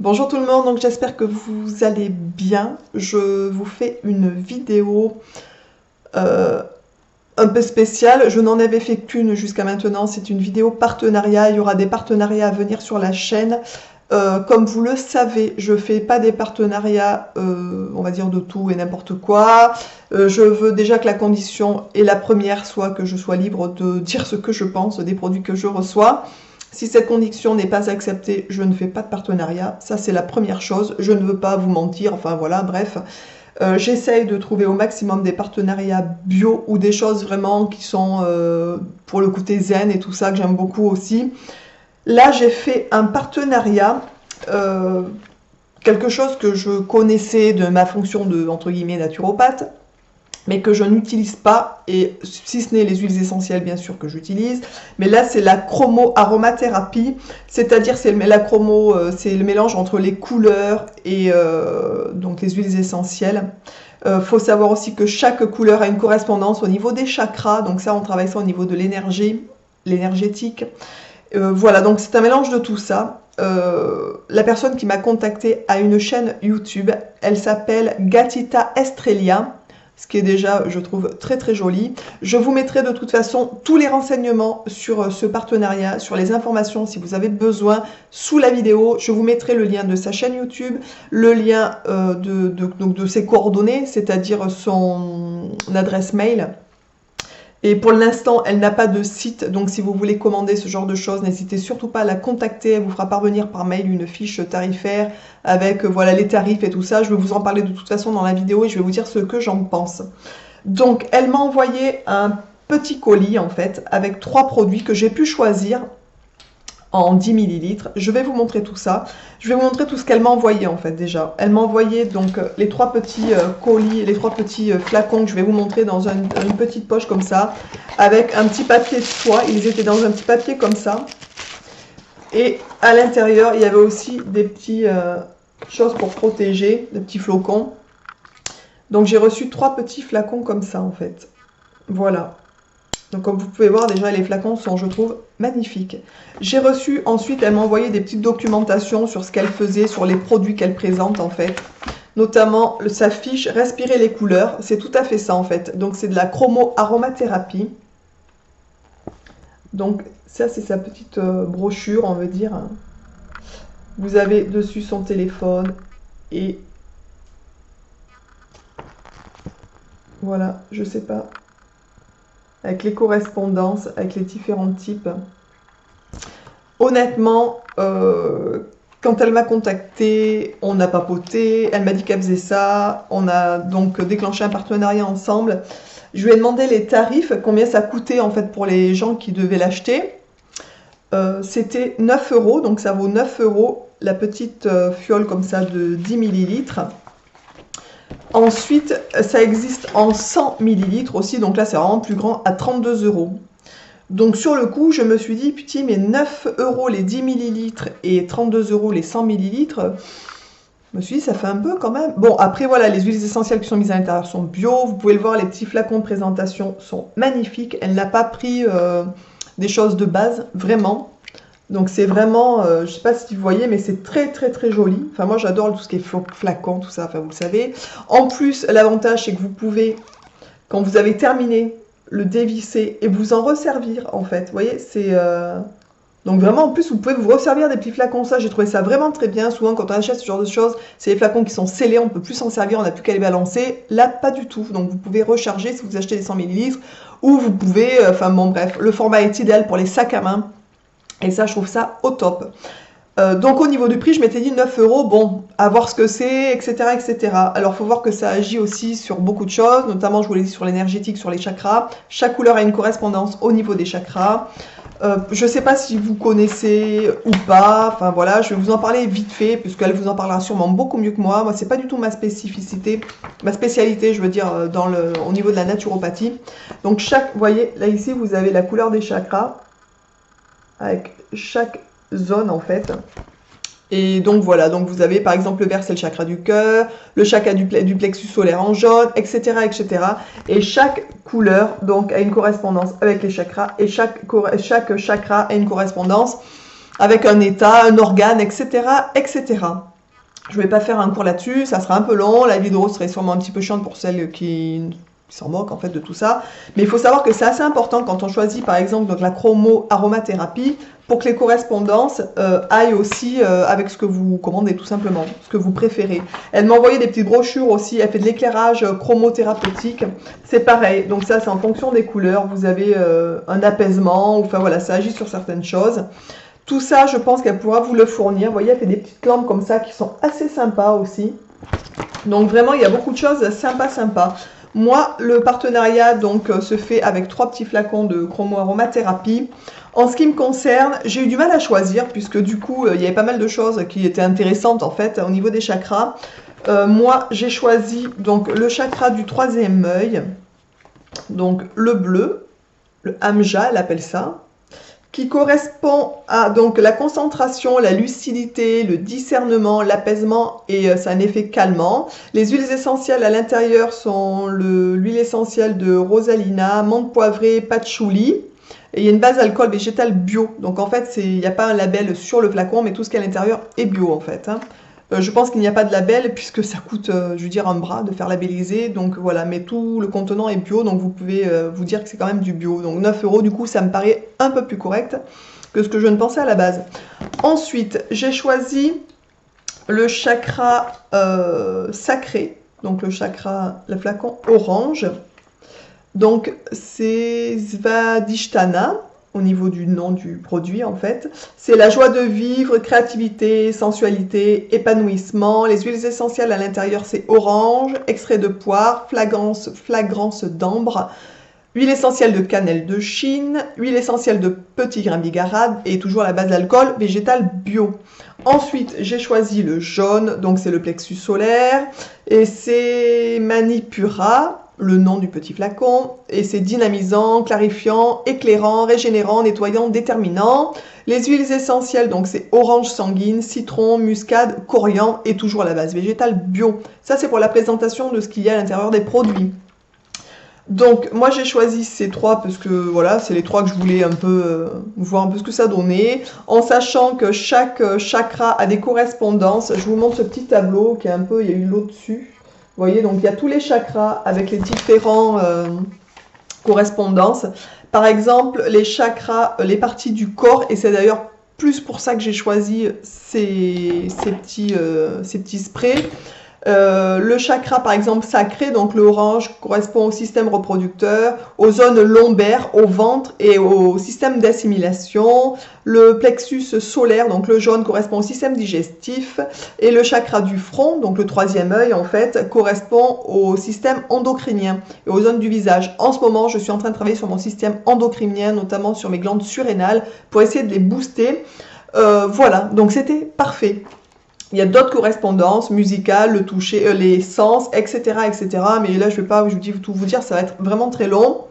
Bonjour tout le monde, donc j'espère que vous allez bien. Je vous fais une vidéo euh, un peu spéciale. Je n'en avais fait qu'une jusqu'à maintenant. C'est une vidéo partenariat. Il y aura des partenariats à venir sur la chaîne. Comme vous le savez, je fais pas des partenariats, on va dire de tout et n'importe quoi. Je veux déjà que la condition et la première soit que je sois libre de dire ce que je pense des produits que je reçois. Si cette condition n'est pas acceptée, je ne fais pas de partenariat. Ça, c'est la première chose. Je ne veux pas vous mentir. Enfin, voilà, bref. J'essaye de trouver au maximum des partenariats bio ou des choses vraiment qui sont pour le côté zen et tout ça, que j'aime beaucoup aussi. Là, j'ai fait un partenariat, euh, quelque chose que je connaissais de ma fonction de, entre guillemets, naturopathe, mais que je n'utilise pas, et si ce n'est les huiles essentielles bien sûr que j'utilise, mais là c'est la chromo-aromathérapie, c'est-à-dire c'est c'est le mélange entre les couleurs et donc les huiles essentielles. Faut savoir aussi que chaque couleur a une correspondance au niveau des chakras, donc ça on travaille ça au niveau de l'énergie, l'énergétique. Voilà, donc c'est un mélange de tout ça. La personne qui m'a contactée a une chaîne YouTube, elle s'appelle Gatita Estrella, ce qui est déjà, je trouve, très très joli. Je vous mettrai de toute façon tous les renseignements sur ce partenariat, sur les informations si vous avez besoin sous la vidéo. Je vous mettrai le lien de sa chaîne YouTube, le lien donc de ses coordonnées, c'est-à-dire son adresse mail. Et pour l'instant, elle n'a pas de site, donc si vous voulez commander ce genre de choses, n'hésitez surtout pas à la contacter. Elle vous fera parvenir par mail une fiche tarifaire avec voilà les tarifs et tout ça. Je vais vous en parler de toute façon dans la vidéo et je vais vous dire ce que j'en pense. Donc, elle m'a envoyé un petit colis en fait avec 3 produits que j'ai pu choisir en 10 millilitres. Je vais vous montrer tout ça. Je vais vous montrer tout ce qu'elle m'a envoyé en fait déjà. Elle m'a envoyé donc les 3 petits colis, les 3 petits flacons que je vais vous montrer dans une petite poche comme ça, avec un petit papier de soie. Ils étaient dans un petit papier comme ça. Et à l'intérieur, il y avait aussi des petits choses pour protéger, des petits flocons. Donc j'ai reçu 3 petits flacons comme ça en fait. Voilà. Donc comme vous pouvez voir déjà les flacons sont je trouve magnifiques. J'ai reçu ensuite, elle m'a envoyé des petites documentations sur ce qu'elle faisait, sur les produits qu'elle présente en fait. Notamment sa fiche respirer les couleurs, c'est tout à fait ça en fait. Donc c'est de la chromo-aromathérapie. Donc ça c'est sa petite brochure on veut dire. Vous avez dessus son téléphone et voilà, je sais pas. Avec les correspondances, avec les différents types. Honnêtement, quand elle m'a contacté, on a papoté, elle m'a dit qu'elle faisait ça, on a donc déclenché un partenariat ensemble. Je lui ai demandé les tarifs, combien ça coûtait en fait pour les gens qui devaient l'acheter. C'était 9 euros, donc ça vaut 9 euros la petite fiole comme ça de 10 millilitres. Ensuite, ça existe en 100 millilitres aussi, donc là c'est vraiment plus grand, à 32 euros. Donc sur le coup, je me suis dit, putain, mais 9 euros les 10 millilitres et 32 euros les 100 millilitres, je me suis dit, ça fait un peu quand même. Bon, après voilà, les huiles essentielles qui sont mises à l'intérieur sont bio, vous pouvez le voir, les petits flacons de présentation sont magnifiques. Elle n'a pas pris des choses de base, vraiment. Donc c'est vraiment, je sais pas si vous voyez, mais c'est très très très joli. Enfin moi j'adore tout ce qui est flacon, tout ça, enfin vous le savez. En plus, l'avantage c'est que vous pouvez, quand vous avez terminé, le dévisser et vous en resservir en fait. Vous voyez, c'est... Donc vraiment, en plus, vous pouvez vous resservir des petits flacons. Ça, j'ai trouvé ça vraiment très bien. Souvent, quand on achète ce genre de choses, c'est les flacons qui sont scellés, on ne peut plus s'en servir, on n'a plus qu'à les balancer. Là, pas du tout. Donc vous pouvez recharger si vous achetez des 100 millilitres ou vous pouvez... Enfin bon, bref, le format est idéal pour les sacs à main. Et ça, je trouve ça au top. Donc au niveau du prix, je m'étais dit 9 euros, bon, à voir ce que c'est, etc., etc. Alors il faut voir que ça agit aussi sur beaucoup de choses, notamment je vous l'ai dit sur l'énergétique, sur les chakras. Chaque couleur a une correspondance au niveau des chakras. Je ne sais pas si vous connaissez ou pas, enfin voilà, je vais vous en parler vite fait, puisqu'elle vous en parlera sûrement beaucoup mieux que moi. Moi, c'est pas du tout ma spécificité, ma spécialité, je veux dire, au niveau de la naturopathie. Donc vous voyez, là ici, vous avez la couleur des chakras, avec chaque zone en fait. Et donc voilà, donc vous avez par exemple le vert c'est le chakra du cœur, le chakra du plexus solaire en jaune, etc., etc. Et chaque couleur donc a une correspondance avec les chakras et chaque chakra a une correspondance avec un état, un organe, etc., etc. Je ne vais pas faire un cours là-dessus, ça sera un peu long, la vidéo serait sûrement un petit peu chiante pour celles qui s'en moquent en fait de tout ça. Mais il faut savoir que c'est assez important quand on choisit par exemple donc, la chromo-aromathérapie pour que les correspondances aillent aussi avec ce que vous commandez tout simplement, ce que vous préférez. Elle m'a envoyé des petites brochures aussi, elle fait de l'éclairage chromothérapeutique, c'est pareil, donc ça c'est en fonction des couleurs, vous avez un apaisement, enfin voilà, ça agit sur certaines choses. Tout ça, je pense qu'elle pourra vous le fournir. Vous voyez, elle fait des petites lampes comme ça qui sont assez sympas aussi. Donc vraiment, il y a beaucoup de choses sympas. Moi, le partenariat donc se fait avec 3 petits flacons de chromo-aromathérapie. En ce qui me concerne, j'ai eu du mal à choisir puisque du coup, il y avait pas mal de choses qui étaient intéressantes en fait au niveau des chakras. Moi, j'ai choisi donc le chakra du 3e œil, donc le bleu, le Amja, elle appelle ça, qui correspond à donc la concentration, la lucidité, le discernement, l'apaisement et c'est un effet calmant. Les huiles essentielles à l'intérieur sont l'huile essentielle de Rosalina, menthe poivrée, patchouli. Et il y a une base alcool végétal bio. Donc en fait, il n'y a pas un label sur le flacon, mais tout ce qui est à l'intérieur est bio en fait. Je pense qu'il n'y a pas de label puisque ça coûte, je veux dire, un bras de faire labelliser. Donc voilà, mais tout le contenant est bio, donc vous pouvez vous dire que c'est quand même du bio. Donc 9 €, du coup, ça me paraît un peu plus correct que ce que je ne pensais à la base. Ensuite, j'ai choisi le chakra sacré, donc le flacon orange. Donc c'est Svadhisthana. Au niveau du nom du produit en fait. C'est la joie de vivre, créativité, sensualité, épanouissement. Les huiles essentielles à l'intérieur c'est orange, extrait de poire, flagrance d'ambre, huile essentielle de cannelle de Chine, huile essentielle de petit grain bigarade et toujours la base d'alcool végétal bio. Ensuite, j'ai choisi le jaune, donc c'est le plexus solaire et c'est Manipura, le nom du petit flacon, et c'est dynamisant, clarifiant, éclairant, régénérant, nettoyant, déterminant. Les huiles essentielles, donc c'est orange sanguine, citron, muscade, coriandre et toujours la base végétale bio. Ça c'est pour la présentation de ce qu'il y a à l'intérieur des produits. Donc moi j'ai choisi ces 3 parce que voilà, c'est les 3 que je voulais un peu voir un peu ce que ça donnait, en sachant que chaque chakra a des correspondances. Je vous montre ce petit tableau qui est un peu, il y a eu l'eau dessus. Vous voyez, donc il y a tous les chakras avec les différents correspondances. Par exemple, les chakras, les parties du corps, et c'est d'ailleurs plus pour ça que j'ai choisi ces petits sprays. Le chakra par exemple sacré, donc l'orange correspond au système reproducteur, aux zones lombaires, au ventre et au système d'assimilation. Le plexus solaire, donc le jaune, correspond au système digestif. Et le chakra du front, donc le 3e œil en fait, correspond au système endocrinien et aux zones du visage. En ce moment, je suis en train de travailler sur mon système endocrinien, notamment sur mes glandes surrénales, pour essayer de les booster. Voilà, donc c'était parfait. Il y a d'autres correspondances musicales, le toucher, les sens, etc., etc. Mais là, je vais pas, je vous dis tout vous dire, ça va être vraiment très long.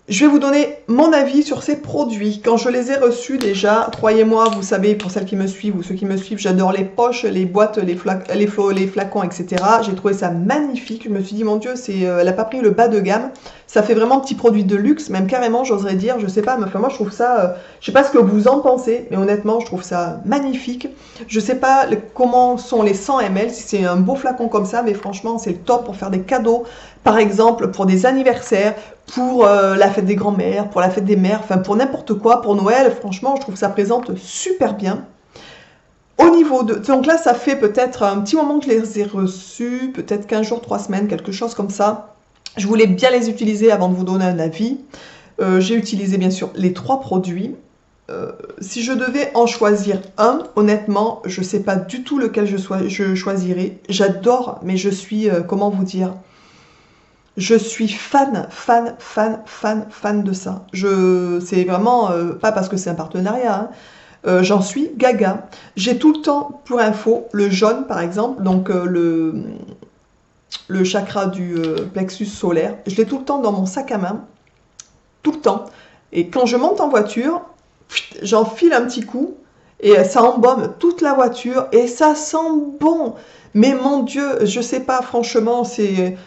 Je vais vous donner mon avis sur ces produits. Quand je les ai reçus déjà, croyez-moi, vous savez, pour celles qui me suivent ou ceux qui me suivent, j'adore les poches, les boîtes, les flacons, etc. J'ai trouvé ça magnifique. Je me suis dit, mon Dieu, elle n'a pas pris le bas de gamme. Ça fait vraiment petit produit de luxe, même carrément, j'oserais dire. Je sais pas, mais enfin, moi, je trouve ça... je sais pas ce que vous en pensez, mais honnêtement, je trouve ça magnifique. Je sais pas comment sont les 100 ml, si c'est un beau flacon comme ça, mais franchement, c'est le top pour faire des cadeaux. Par exemple, pour des anniversaires, pour la fête des grands-mères, pour la fête des mères, enfin pour n'importe quoi, pour Noël, franchement, je trouve que ça présente super bien. Au niveau de... Donc là, ça fait peut-être un petit moment que je les ai reçus, peut-être 15 jours, 3 semaines, quelque chose comme ça. Je voulais bien les utiliser avant de vous donner un avis. J'ai utilisé bien sûr les 3 produits. Si je devais en choisir un, honnêtement, je ne sais pas du tout lequel je choisirais. J'adore, mais je suis, comment vous dire... Je suis fan de ça. C'est vraiment, pas parce que c'est un partenariat, hein, j'en suis gaga. J'ai tout le temps, pour info, le jaune par exemple, donc le chakra du plexus solaire, je l'ai tout le temps dans mon sac à main, tout le temps. Et quand je monte en voiture, j'en file un petit coup, et ça embaume toute la voiture, et ça sent bon. Mais mon Dieu, je sais pas, franchement, c'est...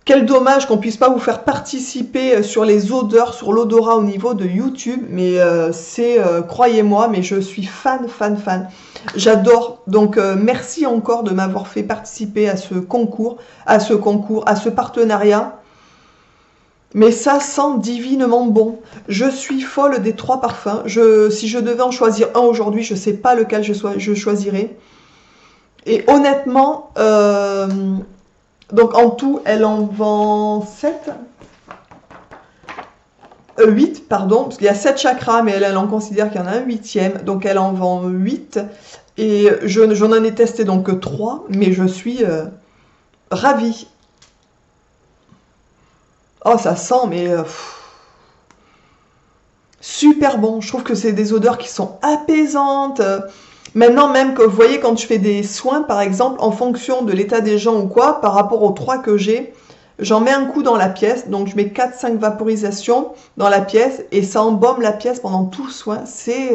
Quel dommage qu'on puisse pas vous faire participer sur les odeurs, sur l'odorat au niveau de YouTube, mais croyez-moi, mais je suis fan, fan, fan. J'adore. Donc, merci encore de m'avoir fait participer à ce concours, à ce partenariat. Mais ça sent divinement bon. Je suis folle des 3 parfums. Si je devais en choisir un aujourd'hui, je ne sais pas lequel je choisirais. Et honnêtement, donc en tout, elle en vend 7. 8, pardon, parce qu'il y a 7 chakras, mais elle en considère qu'il y en a un 8e. Donc elle en vend 8. Et j'en ai testé donc 3, mais je suis ravie. Oh, ça sent, mais super bon. Je trouve que c'est des odeurs qui sont apaisantes. Maintenant, même que vous voyez, quand je fais des soins, par exemple, en fonction de l'état des gens ou quoi, par rapport aux 3 que j'ai, j'en mets un coup dans la pièce. Donc, je mets 4-5 vaporisations dans la pièce et ça embaume la pièce pendant tout le soin. C'est...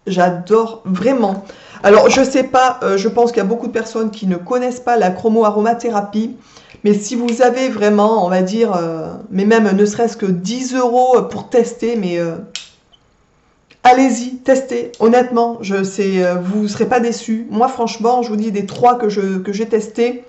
j'adore, vraiment. Alors, je sais pas, je pense qu'il y a beaucoup de personnes qui ne connaissent pas la chromo-aromathérapie. Mais si vous avez vraiment, on va dire, mais même ne serait-ce que 10 € pour tester, mais allez-y, testez. Honnêtement, vous ne serez pas déçus. Moi, franchement, je vous dis des 3 que j'ai testés,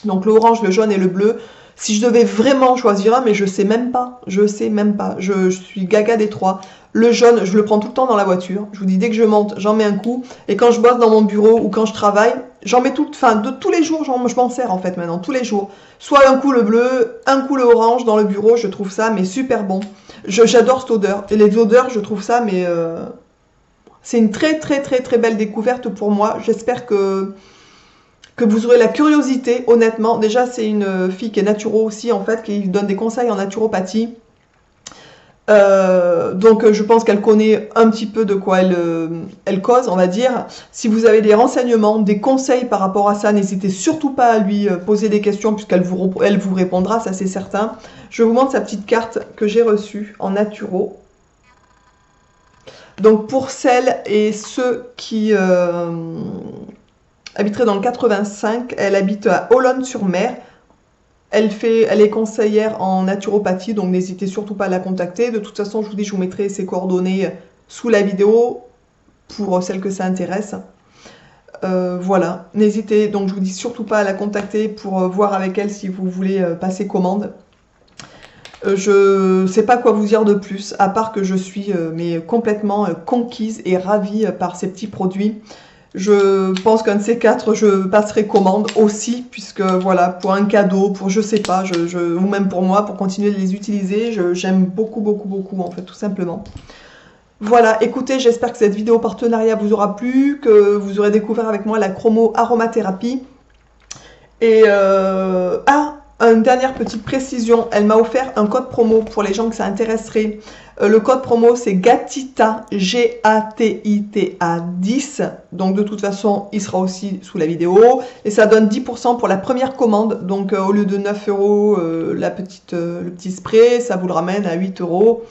donc le orange, le jaune et le bleu. Si je devais vraiment choisir un, mais je sais même pas. Je sais même pas. Je suis gaga des 3. Le jaune, je le prends tout le temps dans la voiture. Je vous dis, dès que je monte, j'en mets un coup. Et quand je bosse dans mon bureau ou quand je travaille, j'en mets de tous les jours, je m'en sers en fait maintenant, tous les jours. Soit un coup le bleu, un coup le orange dans le bureau, je trouve ça, mais super bon. J'adore cette odeur. Et les odeurs, je trouve ça, mais c'est une très très très très belle découverte pour moi. J'espère que vous aurez la curiosité, honnêtement. Déjà, c'est une fille qui est naturo aussi, en fait, qui donne des conseils en naturopathie. Donc je pense qu'elle connaît un petit peu de quoi elle cause, on va dire. Si vous avez des renseignements, des conseils par rapport à ça, n'hésitez surtout pas à lui poser des questions puisqu'elle vous répondra, ça c'est certain. Je vous montre sa petite carte que j'ai reçue en naturo. Donc pour celles et ceux qui habiteraient dans le 85, elle habite à Olonne-sur-Mer. Elle est conseillère en naturopathie, donc n'hésitez surtout pas à la contacter. De toute façon, je vous dis, je vous mettrai ses coordonnées sous la vidéo pour celles que ça intéresse. Voilà, n'hésitez donc, je vous dis surtout pas à la contacter pour voir avec elle si vous voulez passer commande. Je sais pas quoi vous dire de plus, à part que je suis mais complètement conquise et ravie par ces petits produits. Je pense qu'un de ces 4, je passerai commande aussi, puisque voilà, pour un cadeau, pour je sais pas, ou même pour moi, pour continuer de les utiliser, j'aime beaucoup, beaucoup, beaucoup, en fait, tout simplement. Voilà, écoutez, j'espère que cette vidéo partenariat vous aura plu, que vous aurez découvert avec moi la chromo-aromathérapie. Et, une dernière petite précision, elle m'a offert un code promo pour les gens que ça intéresserait. Le code promo, c'est GATITA, G-A-T-I-T-A 10. Donc, de toute façon, il sera aussi sous la vidéo. Et ça donne 10% pour la première commande. Donc, au lieu de 9 €, le petit spray, ça vous le ramène à 8 €.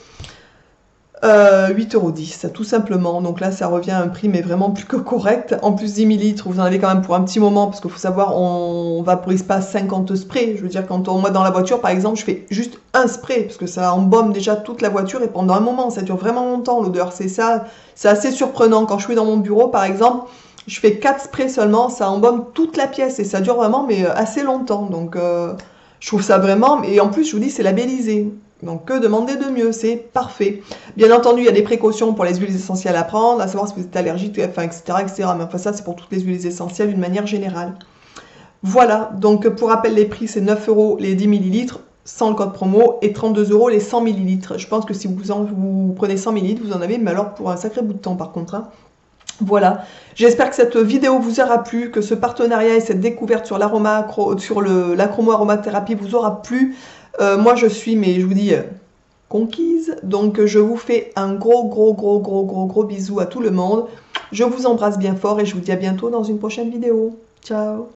8,10 € tout simplement. Donc là, ça revient à un prix, mais vraiment plus que correct. En plus, 10 ml, vous en avez quand même pour un petit moment, parce qu'il faut savoir, on vaporise pas 50 sprays. Je veux dire, moi dans la voiture, par exemple, je fais juste un spray, parce que ça embaume déjà toute la voiture, et pendant un moment, ça dure vraiment longtemps, l'odeur. C'est ça, c'est assez surprenant. Quand je suis dans mon bureau, par exemple, je fais 4 sprays seulement, ça embaume toute la pièce, et ça dure vraiment, mais assez longtemps. Donc, je trouve ça vraiment, et en plus, je vous dis, c'est labellisé. Donc, que demander de mieux? C'est parfait. Bien entendu, il y a des précautions pour les huiles essentielles à prendre, à savoir si vous êtes allergique, enfin, etc., etc. Mais enfin, ça, c'est pour toutes les huiles essentielles d'une manière générale. Voilà. Donc, pour rappel, les prix, c'est 9 € les 10 ml sans le code promo et 32 € les 100 ml. Je pense que si vous prenez 100 ml, vous en avez, mais alors pour un sacré bout de temps, par contre. Hein. Voilà, j'espère que cette vidéo vous aura plu, que ce partenariat et cette découverte sur la chromo-aromathérapie vous aura plu. Moi je suis, mais je vous dis, conquise. Donc je vous fais un gros bisou à tout le monde. Je vous embrasse bien fort et je vous dis à bientôt dans une prochaine vidéo. Ciao!